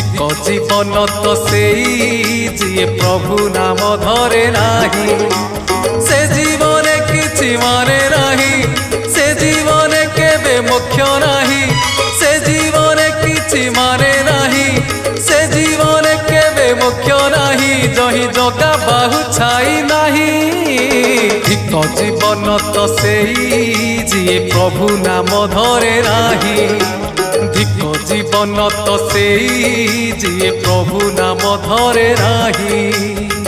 धिक जीवन तो सेई जी प्रभु नाम धरे नाही से जीवन किछि माने नाही से जीवन केबे मोक्ष नाही से जीवन किछि माने नाही से जीवन केबे मोक्ष नाही जही जगा बाहु छाई नाही धिक जीवन तो सेई जी प्रभु नाम धरे नाही धिक जीवन तो सेई जी प्रभु नाम धरे नाही।